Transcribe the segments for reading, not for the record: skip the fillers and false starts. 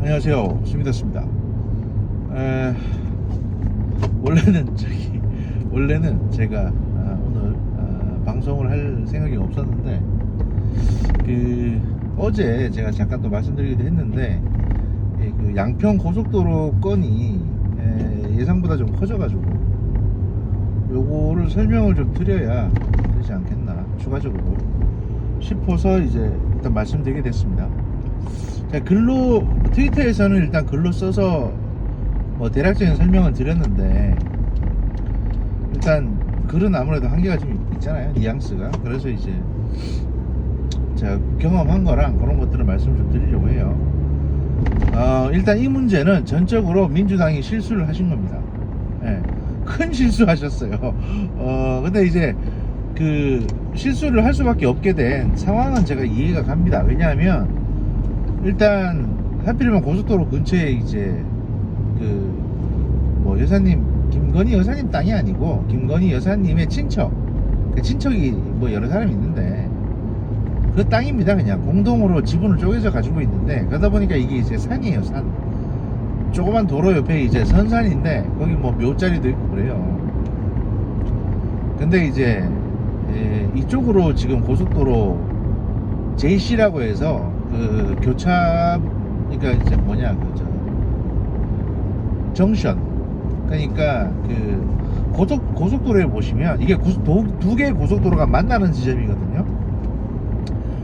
안녕하세요, 수미다스입니다. 원래는 제가 오늘 방송을 할 생각이 없었는데 어제 제가 잠깐 또 말씀드리기도 했는데 그 양평 고속도로 건이 예상보다 좀 커져가지고 요거를 설명을 좀 드려야 되지 않겠나 추가적으로 싶어서 이제 일단 말씀드리게 됐습니다. 자, 글로 트위터에서는 일단 글로 써서 뭐 대략적인 설명은 드렸는데 일단 글은 아무래도 한계가 좀 있잖아요, 뉘앙스가. 그래서 이제 제가 경험한 거랑 그런 것들을 말씀 좀 드리려고 해요. 일단 이 문제는 전적으로 민주당이 실수를 하신 겁니다. 큰 실수하셨어요. 근데 이제 그 실수를 할 수밖에 없게 된 상황은 제가 이해가 갑니다. 왜냐하면 일단 하필이면 고속도로 근처에 이제 그 뭐 여사님, 김건희 여사님 땅이 아니고 김건희 여사님의 친척, 그 친척이 뭐 여러 사람이 있는데 그 땅입니다. 그냥 공동으로 지분을 쪼개져 가지고 있는데, 그러다 보니까 이게 이제 산이에요, 산. 조그만 도로 옆에 이제 선산인데 거기 뭐 묘자리도 있고 그래요. 근데 이제 이쪽으로 지금 고속도로 JC라고 해서 그 교차, 그러니까 이제 뭐냐, 정션, 그러니까 그 고속도로에 보시면 이게 두 개의 고속도로가 만나는 지점이거든요.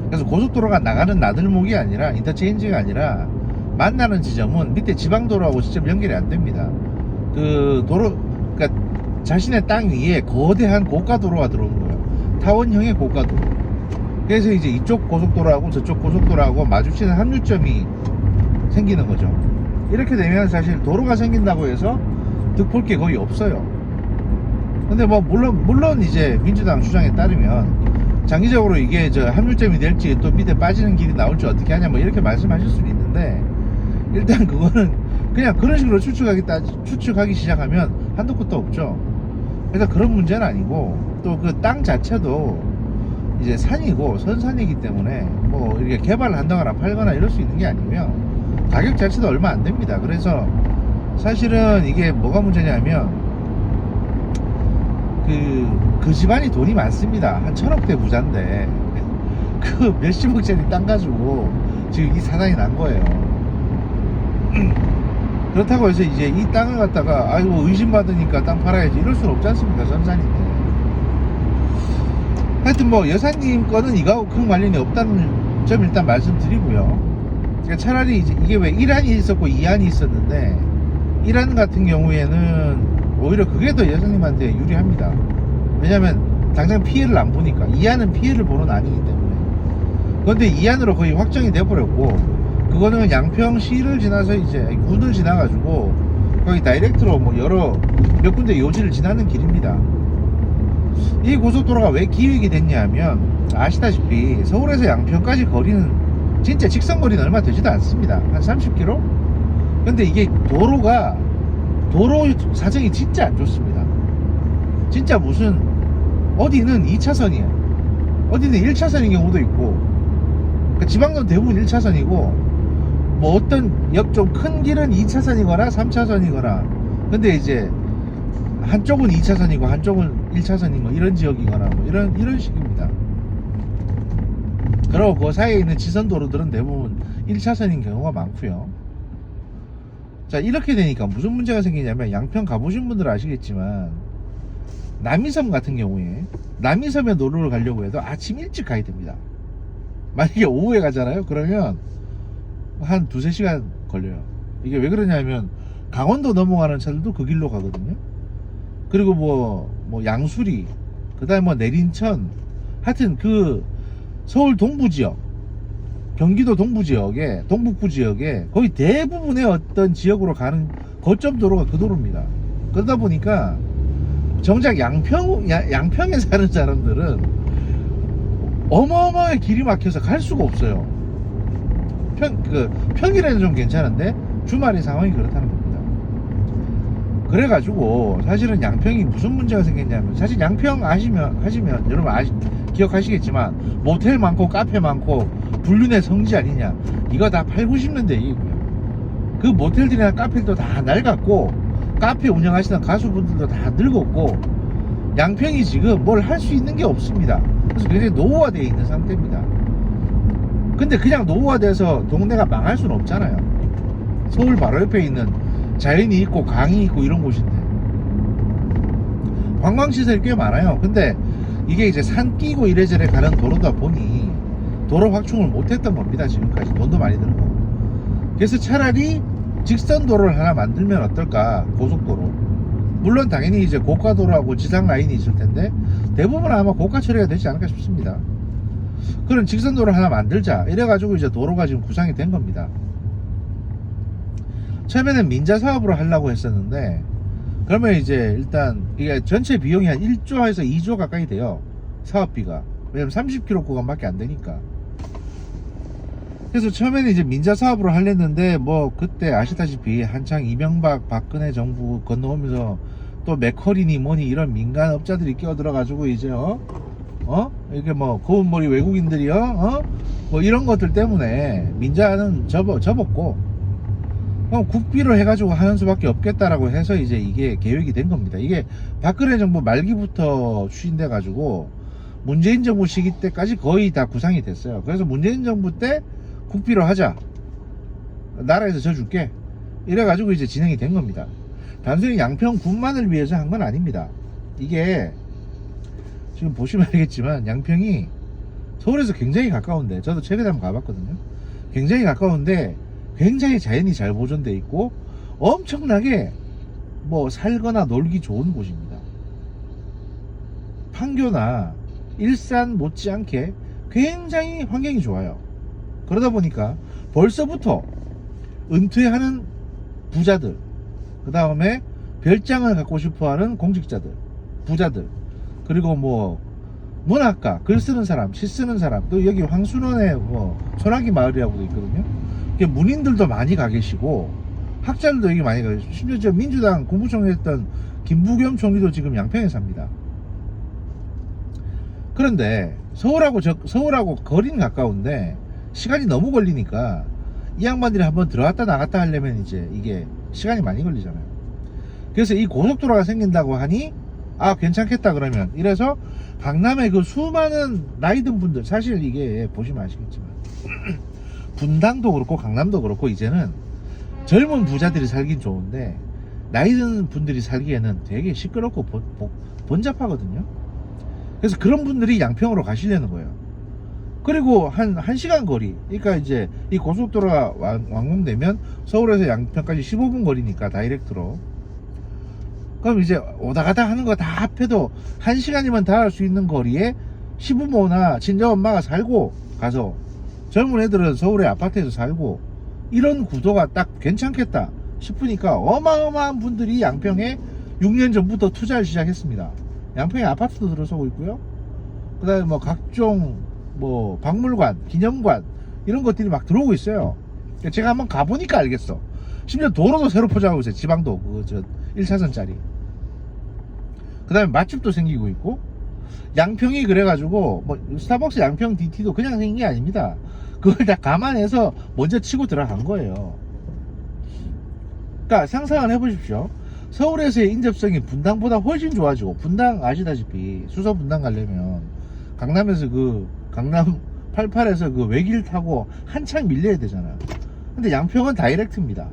그래서 고속도로가 나가는 나들목이 아니라, 인터체인지가 아니라 만나는 지점은 밑에 지방도로하고 직접 연결이 안 됩니다. 그 도로, 그러니까 자신의 땅 위에 거대한 고가도로가 들어오는 거예요. 타원형의 고가도로. 그래서 이제 이쪽 고속도로하고 저쪽 고속도로하고 마주치는 합류점이 생기는 거죠. 이렇게 되면 사실 도로가 생긴다고 해서 득볼 게 거의 없어요. 근데 뭐 물론 이제 민주당 주장에 따르면 장기적으로 이게 저 합류점이 될지 또 밑에 빠지는 길이 나올지 어떻게 하냐 뭐 이렇게 말씀하실 수는 있는데, 일단 그거는 그냥 그런 식으로 추측하기 시작하면 한도 끝도 없죠. 그래서 그런 문제는 아니고, 또 그 땅 자체도 이제 산이고 선산이기 때문에 뭐 이렇게 개발을 한다거나 팔거나 이럴 수 있는 게 아니고요. 가격 자체도 얼마 안 됩니다. 그래서 사실은 이게 뭐가 문제냐면 그 집안이 돈이 많습니다. 한 1000억대 부자인데 그 몇십억짜리 땅 가지고 지금 이 사단이 난 거예요. 그렇다고 해서 이제 이 땅을 갖다가 아이고 의심받으니까 땅 팔아야지 이럴 수는 없지 않습니까? 선산인데. 하여튼 뭐 여사님 거는 이거하고 큰 관련이 없다는 점 일단 말씀드리고요. 그러니까 차라리 이게 왜 1안이 있었고 2안이 있었는데 1안 같은 경우에는 오히려 그게 더 여사님한테 유리합니다. 왜냐면 당장 피해를 안 보니까. 2안은 피해를 보는 안이기 때문에. 그런데 2안으로 거의 확정이 돼버렸고, 그거는 양평시를 지나서 이제 군을 지나가지고 거기 다이렉트로 뭐 몇 군데 요지를 지나는 길입니다. 이 고속도로가 왜 기획이 됐냐 하면, 아시다시피 서울에서 양평까지 거리는 진짜 직선거리는 얼마 되지도 않습니다. 한 30km? 근데 이게 도로 사정이 진짜 안 좋습니다. 진짜 무슨 어디는 2차선이에요 어디는 1차선인 경우도 있고, 그러니까 지방도는 대부분 1차선이고 뭐 어떤 좀 큰 길은 2차선이거나 3차선이거나, 근데 이제 한쪽은 2차선이고 한쪽은 1차선이 뭐 이런 지역이거나 뭐 이런 식입니다. 그리고 그 사이에 있는 지선도로들은 대부분 1차선인 경우가 많고요. 자, 이렇게 되니까 무슨 문제가 생기냐면, 양평 가보신 분들은 아시겠지만 남이섬 같은 경우에 남이섬에 놀러 가려고 해도 아침 일찍 가야 됩니다. 만약에 오후에 가잖아요, 그러면 한 2-3시간 걸려요. 이게 왜 그러냐면 강원도 넘어가는 차들도 그 길로 가거든요. 그리고 뭐 양수리, 그 다음에 뭐 내린천, 하여튼 그 서울 동부지역, 경기도 동부지역에, 동북부 지역에 거의 대부분의 어떤 지역으로 가는 거점 도로가 그 도로입니다. 그러다 보니까 정작 양평에 사는 사람들은 어마어마하게 길이 막혀서 갈 수가 없어요. 평일에는 좀 괜찮은데 주말의 상황이 그렇다는 겁니다. 그래가지고 사실은 양평이 무슨 문제가 생겼냐면, 사실 양평 하시면 여러분 기억하시겠지만 모텔 많고 카페 많고 불륜의 성지 아니냐, 이거 다 80, 90년대 얘기고요. 그 모텔들이나 카페도 다 낡았고 카페 운영하시는 가수분들도 다 늙었고 양평이 지금 뭘 할 수 있는 게 없습니다. 그래서 굉장히 노후화되어 있는 상태입니다. 근데 그냥 노후화돼서 동네가 망할 수는 없잖아요. 서울 바로 옆에 있는 자연이 있고 강이 있고 이런 곳인데 관광시설이 꽤 많아요. 근데 이게 이제 산 끼고 이래저래 가는 도로다 보니 도로 확충을 못했던 겁니다. 지금까지 돈도 많이 들고. 그래서 차라리 직선 도로를 하나 만들면 어떨까. 고속도로, 물론 당연히 이제 고가도로하고 지상 라인이 있을 텐데 대부분 아마 고가 처리가 되지 않을까 싶습니다. 그런 직선 도로를 하나 만들자 이래가지고 이제 도로가 지금 구상이 된 겁니다. 처음에는 민자 사업으로 하려고 했었는데 그러면 이제 일단 이게 전체 비용이 한 1조에서 2조 가까이 돼요. 사업비가. 왜냐면 30km 구간밖에 안 되니까. 그래서 처음에는 이제 민자 사업으로 하려는데 뭐 그때 아시다시피 한창 이명박 박근혜 정부 건너오면서 또 맥커리니 뭐니 이런 민간 업자들이 끼어들어가지고 이제 이게 뭐 고운머리 외국인들이요 뭐 이런 것들 때문에 민자는 접었고 국비로 해가지고 하는 수밖에 없겠다라고 해서 이제 이게 계획이 된 겁니다. 이게 박근혜 정부 말기부터 추진돼 가지고 문재인 정부 시기 때까지 거의 다 구상이 됐어요. 그래서 문재인 정부 때 국비로 하자, 나라에서 져줄게 이래가지고 이제 진행이 된 겁니다. 단순히 양평군만을 위해서 한 건 아닙니다. 이게 지금 보시면 알겠지만 양평이 서울에서 굉장히 가까운데, 저도 최근에 한번 가봤거든요. 굉장히 가까운데 굉장히 자연이 잘 보존돼 있고 엄청나게 뭐 살거나 놀기 좋은 곳입니다. 판교나 일산 못지않게 굉장히 환경이 좋아요. 그러다 보니까 벌써부터 은퇴하는 부자들, 그 다음에 별장을 갖고 싶어하는 공직자들, 부자들, 그리고 뭐 문학가, 글 쓰는 사람, 시 쓰는 사람, 또 여기 황순원에 뭐 소나기 마을이라고도 있거든요. 문인들도 많이 가 계시고 학자들도 여기 많이 가 계시고, 심지어 저 민주당 국무총리 했던 김부겸 총리도 지금 양평에 삽니다. 그런데 서울하고 거리는 가까운데 시간이 너무 걸리니까 이 양반들이 한번 들어갔다 나갔다 하려면 이제 이게 시간이 많이 걸리잖아요. 그래서 이 고속도로가 생긴다고 하니 괜찮겠다 그러면 이래서 강남에 그 수많은 나이 든 분들, 사실 이게 보시면 아시겠지만 분당도 그렇고 강남도 그렇고 이제는 젊은 부자들이 살긴 좋은데 나이 든 분들이 살기에는 되게 시끄럽고 번잡하거든요. 그래서 그런 분들이 양평으로 가시려는 거예요. 그리고 한 1시간 거리, 그러니까 이제 이 고속도로가 완공되면 서울에서 양평까지 15분 거리니까 다이렉트로, 그럼 이제 오다 가다 하는 거 다 합해도 1시간이면 다 할 수 있는 거리에 시부모나 친정엄마가 살고 가서 젊은 애들은 서울의 아파트에서 살고 이런 구도가 딱 괜찮겠다 싶으니까 어마어마한 분들이 양평에 6년 전부터 투자를 시작했습니다. 양평에 아파트도 들어서고 있고요. 그 다음에 뭐 각종 뭐 박물관, 기념관 이런 것들이 막 들어오고 있어요. 제가 한번 가보니까 알겠어. 심지어 도로도 새로 포장하고 있어요. 지방도 저 1차선짜리. 그 다음에 맛집도 생기고 있고, 양평이 그래가지고 뭐 스타벅스 양평 DT도 그냥 생긴 게 아닙니다. 그걸 다 감안해서 먼저 치고 들어간 거예요. 그러니까 상상을 해보십시오. 서울에서의 인접성이 분당보다 훨씬 좋아지고, 분당 아시다시피 수서 분당 가려면 강남에서 강남 88에서 그 외길 타고 한창 밀려야 되잖아요. 근데 양평은 다이렉트입니다.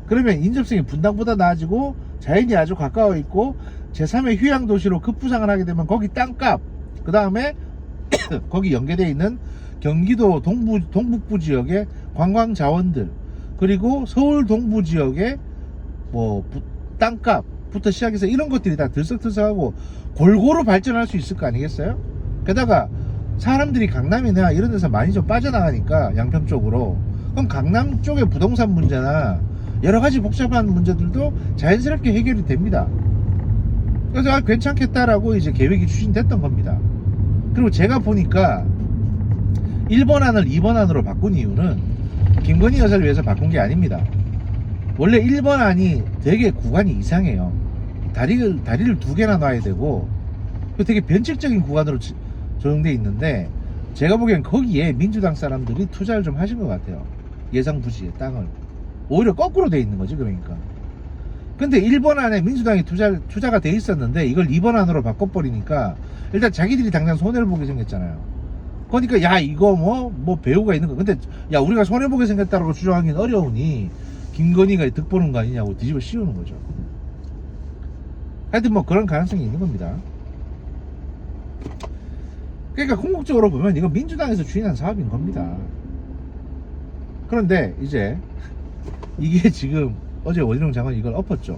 그러면 인접성이 분당보다 나아지고 자연이 아주 가까워 있고 제3의 휴양도시로 급부상을 하게 되면 거기 땅값, 그 다음에 거기 연계되어 있는 경기도 동북부 지역의 관광자원들, 그리고 서울 동부 지역의 뭐 땅값부터 시작해서 이런 것들이 다 들썩들썩하고 골고루 발전할 수 있을 거 아니겠어요? 게다가 사람들이 강남이나 이런 데서 많이 좀 빠져나가니까 양평 쪽으로, 그럼 강남 쪽의 부동산 문제나 여러 가지 복잡한 문제들도 자연스럽게 해결이 됩니다. 그래서 괜찮겠다라고 이제 계획이 추진됐던 겁니다. 그리고 제가 보니까 1번안을 2번안으로 바꾼 이유는 김건희 여사를 위해서 바꾼 게 아닙니다. 원래 1번안이 되게 구간이 이상해요. 다리를 2개나 놔야 되고 되게 변칙적인 구간으로 조정돼 있는데, 제가 보기엔 거기에 민주당 사람들이 투자를 좀 하신 것 같아요. 예상 부지에 땅을. 오히려 거꾸로 돼 있는 거지. 그러니까 근데 1번 안에 민주당이 투자가 돼 있었는데 이걸 2번 안으로 바꿔버리니까 일단 자기들이 당장 손해를 보게 생겼잖아요. 그러니까 야 이거 뭐 배우가 있는 거. 근데 야 우리가 손해보게 생겼다고 주장하기는 어려우니 김건희가 득보는 거 아니냐고 뒤집어 씌우는 거죠. 하여튼 뭐 그런 가능성이 있는 겁니다. 그러니까 궁극적으로 보면 이거 민주당에서 추진한 사업인 겁니다. 그런데 이제 이게 지금 어제 원희룡 장관이 이걸 엎었죠.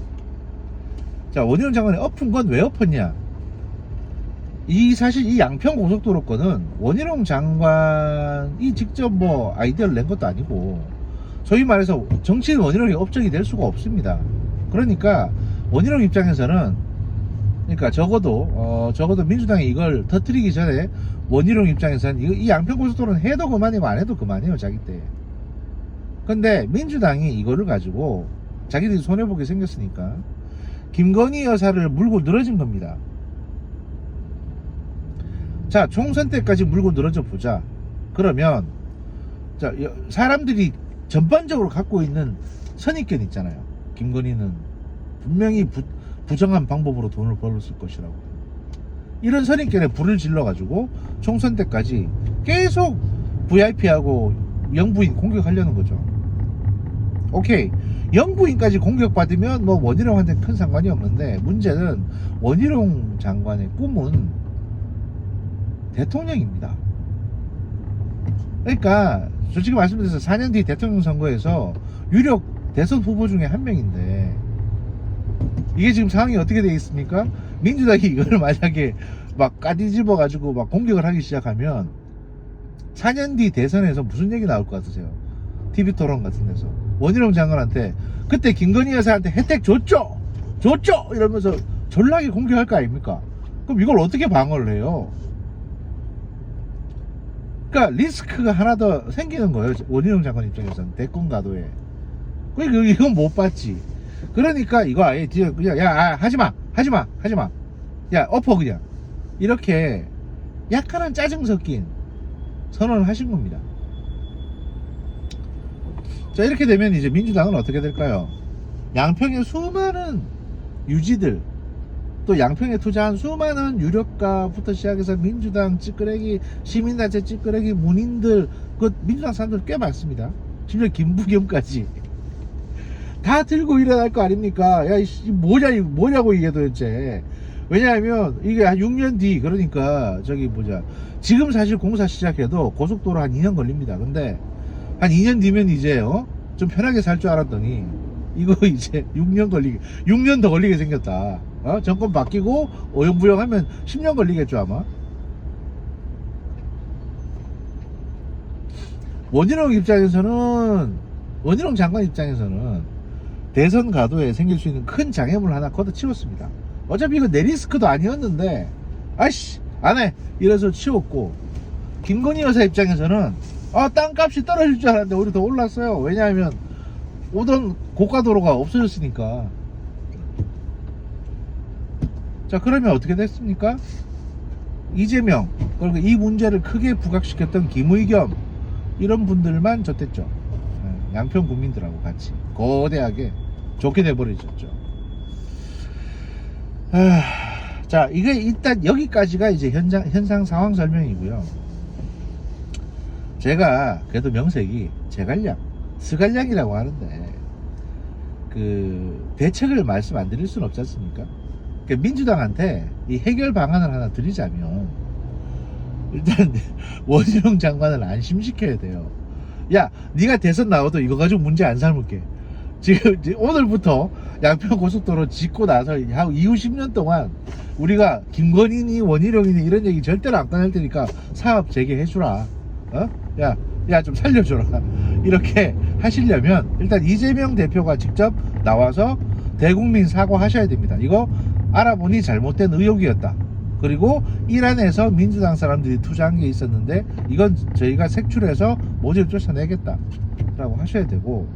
자, 원희룡 장관이 엎은 건 왜 엎었냐? 사실 이 양평 고속도로 건은 원희룡 장관이 직접 뭐 아이디어를 낸 것도 아니고 소위 말해서 정치인 원희룡이 업적이 될 수가 없습니다. 그러니까 원희룡 입장에서는 그러니까 적어도 민주당이 이걸 터뜨리기 전에 원희룡 입장에서는 이 양평 고속도로는 해도 그만이고 안 해도 그만이에요, 자기 때. 근데 민주당이 이거를 가지고 자기들이 손해보게 생겼으니까 김건희 여사를 물고 늘어진 겁니다. 자, 총선 때까지 물고 늘어져 보자. 그러면 자, 사람들이 전반적으로 갖고 있는 선입견 있잖아요. 김건희는 분명히 부정한 방법으로 돈을 벌었을 것이라고. 이런 선입견에 불을 질러가지고 총선 때까지 계속 VIP하고 영부인 공격하려는 거죠. 오케이, 영부인까지 공격받으면 뭐 원희룡한테 큰 상관이 없는데 문제는 원희룡 장관의 꿈은 대통령입니다. 그러니까 솔직히 말씀드려서 4년 뒤 대통령 선거에서 유력 대선 후보 중에 한 명인데 이게 지금 상황이 어떻게 되어 있습니까? 민주당이 이걸 만약에 막 까뒤집어 가지고 막 공격을 하기 시작하면 4년 뒤 대선에서 무슨 얘기 나올 것 같으세요? TV 토론 같은 데서 원희룡 장관한테 그때 김건희 여사한테 혜택 줬죠 이러면서 졸라게 공격할 거 아닙니까? 그럼 이걸 어떻게 방어를 해요? 그러니까 리스크가 하나 더 생기는 거예요, 원희룡 장관 입장에서는. 대권 가도에 이건 못 받지. 그러니까 이거 아예 뒤에 그냥 하지마 야 엎어 그냥 이렇게 약간은 짜증 섞인 선언을 하신 겁니다. 자, 이렇게 되면 이제 민주당은 어떻게 될까요? 양평의 수많은 유지들, 또 양평에 투자한 수많은 유력가부터 시작해서 민주당 찌끄레기, 시민단체 찌끄레기, 문인들, 그 민주당 사람들 꽤 많습니다. 심지어 김부겸까지 다 들고 일어날 거 아닙니까? 야, 뭐냐고 이게 도대체. 왜냐하면 이게 한 6년 뒤, 그러니까 지금 사실 공사 시작해도 고속도로 한 2년 걸립니다. 근데 한 2년 뒤면 이제 좀 편하게 살 줄 알았더니 이거 이제 6년 더 걸리게 생겼다. 정권 바뀌고 오영부영하면 10년 걸리겠죠 아마. 원희룡 장관 입장에서는 대선 가도에 생길 수 있는 큰 장애물 하나 걷어치웠습니다. 어차피 이거 내 리스크도 아니었는데 아이씨 안해 이래서 치웠고, 김건희 여사 입장에서는 땅값이 떨어질 줄 알았는데 오히려 더 올랐어요. 왜냐하면 오던 고가도로가 없어졌으니까. 자, 그러면 어떻게 됐습니까? 이재명, 그리고 이 문제를 크게 부각시켰던 김의겸, 이런 분들만 졌댔죠. 양평 국민들하고 같이 거대하게 좋게 돼버리셨죠. 자, 이게 일단 여기까지가 이제 현상 상황 설명이고요. 제가 그래도 명색이 제갈량, 스갈량이라고 하는데 그 대책을 말씀 안 드릴 수는 없지 않습니까? 그러니까 민주당한테 이 해결 방안을 하나 드리자면 일단 원희룡 장관을 안심시켜야 돼요. 야, 네가 대선 나와도 이거 가지고 문제 안 삼을게. 지금 오늘부터 양평 고속도로 짓고 나서 이후 10년 동안 우리가 김건희니 원희룡이니 이런 얘기 절대로 안 꺼낼 테니까 사업 재개해주라. 야, 좀 살려줘라. 이렇게 하시려면 일단 이재명 대표가 직접 나와서 대국민 사과하셔야 됩니다. 이거 알아보니 잘못된 의혹이었다. 그리고 이란에서 민주당 사람들이 투자한 게 있었는데 이건 저희가 색출해서 모질 쫓아내겠다 라고 하셔야 되고,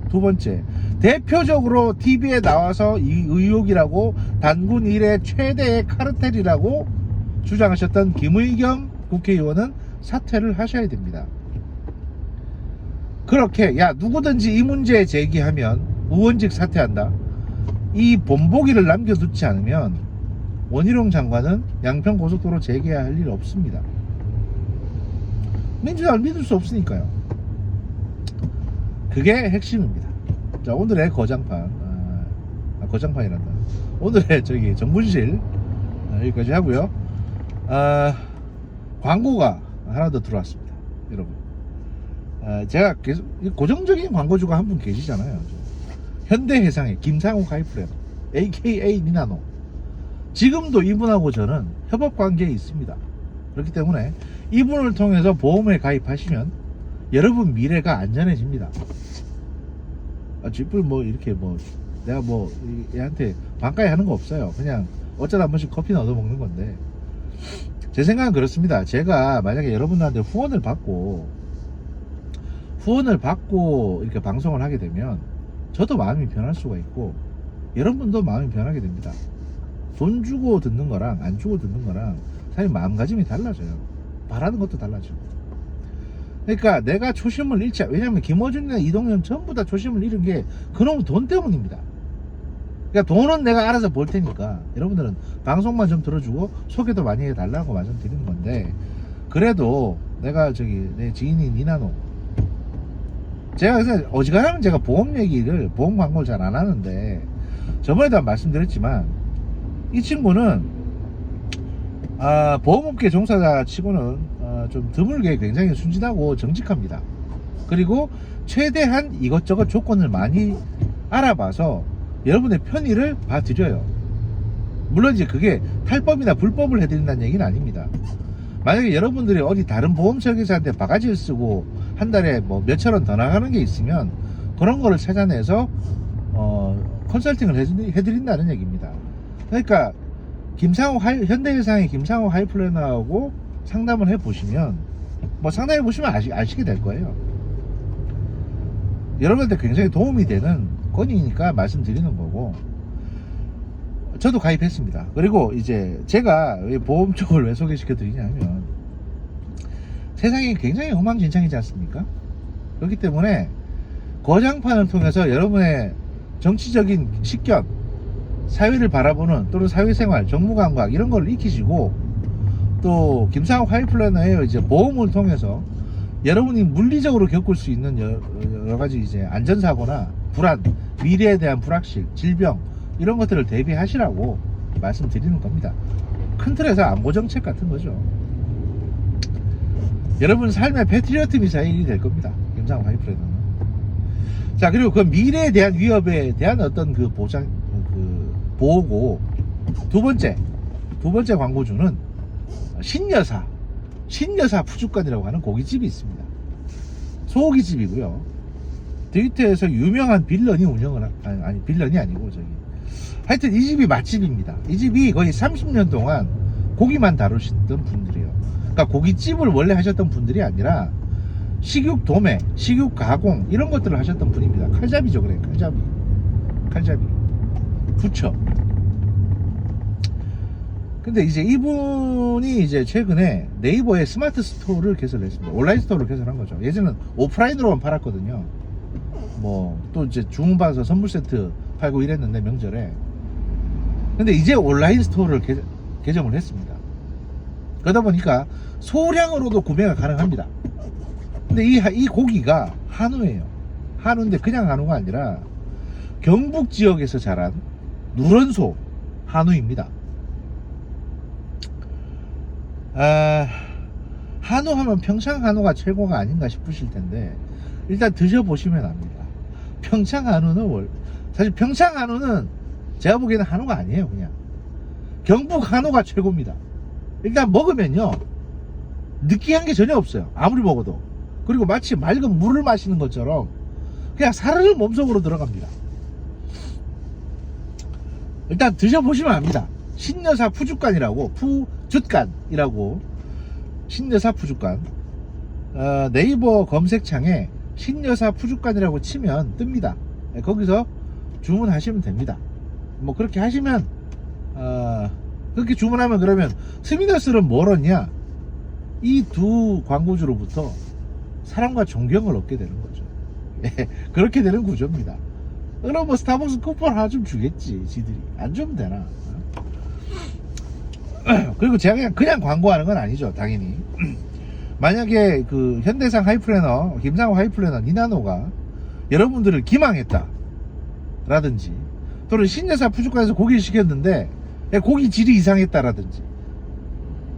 두 번째, 대표적으로 TV에 나와서 이 의혹이라고 단군 이래 최대의 카르텔이라고 주장하셨던 김의겸 국회의원은 사퇴를 하셔야 됩니다. 그렇게 야 누구든지 이 문제 제기하면 의원직 사퇴한다, 이 본보기를 남겨두지 않으면 원희룡 장관은 양평고속도로 재개할 일 없습니다. 민주당을 믿을 수 없으니까요. 그게 핵심입니다. 자, 오늘의 거장판, 거장판이란다. 오늘의 저기 정문실 여기까지 하고요. 광고가 하나 더 들어왔습니다, 여러분. 제가 계속 고정적인 광고주가 한 분 계시잖아요. 현대해상의 김상욱 하이프레너 AKA 니나노. 지금도 이분하고 저는 협업관계에 있습니다. 그렇기 때문에 이분을 통해서 보험에 가입하시면 여러분 미래가 안전해집니다. 쥐뿔 뭐 이렇게 뭐 내가 뭐 얘한테 반가이 하는 거 없어요. 그냥 어쩌다 한 번씩 커피는 얻어먹는 건데, 제 생각은 그렇습니다. 제가 만약에 여러분들한테 후원을 받고 이렇게 방송을 하게 되면 저도 마음이 변할 수가 있고 여러분도 마음이 변하게 됩니다. 돈 주고 듣는 거랑 안 주고 듣는 거랑 사실 마음가짐이 달라져요. 바라는 것도 달라지고. 그러니까 내가 초심을 잃지, 왜냐면 김어준이나 이동현 전부 다 초심을 잃은 게 그놈 돈 때문입니다. 그러니까 돈은 내가 알아서 벌 테니까 여러분들은 방송만 좀 들어주고 소개도 많이 해달라고 말씀드리는 건데, 그래도 내가 저기 내 지인인 니나노, 제가 그래서 어지간하면 제가 보험 광고를 잘 안 하는데 저번에도 말씀드렸지만 이 친구는 보험업계 종사자 치고는 좀 드물게 굉장히 순진하고 정직합니다. 그리고 최대한 이것저것 조건을 많이 알아봐서 여러분의 편의를 봐드려요. 물론 이제 그게 탈법이나 불법을 해드린다는 얘기는 아닙니다. 만약에 여러분들이 어디 다른 보험 설계사한테 바가지를 쓰고 한 달에 뭐 몇천 원 더 나가는 게 있으면 그런 거를 찾아내서 컨설팅을 해드린다는 얘기입니다. 그러니까 현대해상의 김상욱 하이플래너하고 상담을 해보시면 뭐 상담해 보시면 아시게 될 거예요. 여러분한테 굉장히 도움이 되는 건이니까 말씀드리는 거고, 저도 가입했습니다. 그리고 이제 제가 보험 쪽을 왜 소개시켜 드리냐면 세상이 굉장히 엉망진창이지 않습니까? 그렇기 때문에 거장판을 통해서 여러분의 정치적인 식견, 사회를 바라보는 또는 사회생활, 정무감각 이런 걸 익히시고, 또 김상욱 하이플래너의 이제 보험을 통해서 여러분이 물리적으로 겪을 수 있는 여러 가지 이제 안전사고나 불안, 미래에 대한 불확실, 질병 이런 것들을 대비하시라고 말씀드리는 겁니다. 큰 틀에서 안보정책 같은 거죠. 여러분 삶의 패트리어트 미사일이 될 겁니다, 김상욱 하이플래너는. 자, 그리고 그 미래에 대한 위협에 대한 어떤 그 보호고, 두 번째 광고주는 신여사 푸주간이라고 하는 고깃집이 있습니다. 소고기집이고요. 트위터에서 유명한 빌런이 운영을 아니 빌런이 아니고 저기 하여튼 이 집이 맛집입니다. 이 집이 거의 30년 동안 고기만 다루시던 분들이에요. 그러니까 고깃집을 원래 하셨던 분들이 아니라 식육 도매, 식육 가공 이런 것들을 하셨던 분입니다. 칼잡이죠, 그래. 칼잡이 부처. 근데 이제 이분이 이제 최근에 네이버에 스마트 스토어를 개설했습니다. 온라인 스토어를 개설한 거죠. 예전에는 오프라인으로만 팔았거든요. 뭐 또 이제 주문받아서 선물 세트 팔고 이랬는데 명절에. 근데 이제 온라인 스토어를 개점을 했습니다. 그러다 보니까 소량으로도 구매가 가능합니다. 근데 이 고기가 한우예요. 한우인데 그냥 한우가 아니라 경북 지역에서 자란 누런소 한우입니다. 한우 하면 평창 한우가 최고가 아닌가 싶으실 텐데 일단 드셔보시면 압니다. 평창 한우는 사실 평창 한우는 제가 보기에는 한우가 아니에요. 그냥 경북 한우가 최고입니다. 일단 먹으면요 느끼한 게 전혀 없어요. 아무리 먹어도. 그리고 마치 맑은 물을 마시는 것처럼 그냥 사르르 몸속으로 들어갑니다. 일단 드셔보시면 압니다. 신여사 푸주간이라고, 신여사 푸주간. 네이버 검색창에 신여사 푸주간이라고 치면 뜹니다. 거기서 주문하시면 됩니다. 뭐 그렇게 하시면 그렇게 주문하면 그러면 스미더스는 뭘 얻냐? 이 두 광고주로부터 사랑과 존경을 얻게 되는 거죠. 예, 그렇게 되는 구조입니다. 그럼 뭐 스타벅스 쿠폰 하나 좀 주겠지 지들이. 안 주면 되나. 그리고 제가 그냥 광고하는 건 아니죠 당연히. 만약에 그 현대상 하이플래너 김상호 하이플래너 니나노가 여러분들을 기망했다 라든지, 또는 신여사 푸주카에서 고기를 시켰는데 고기 질이 이상했다라든지,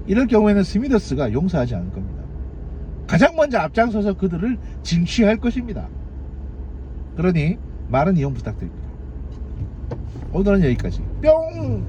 이럴 경우에는 스미더스가 용서하지 않을 겁니다. 가장 먼저 앞장서서 그들을 징취할 것입니다. 그러니 많은 이용 부탁드립니다. 오늘은 여기까지. 뿅!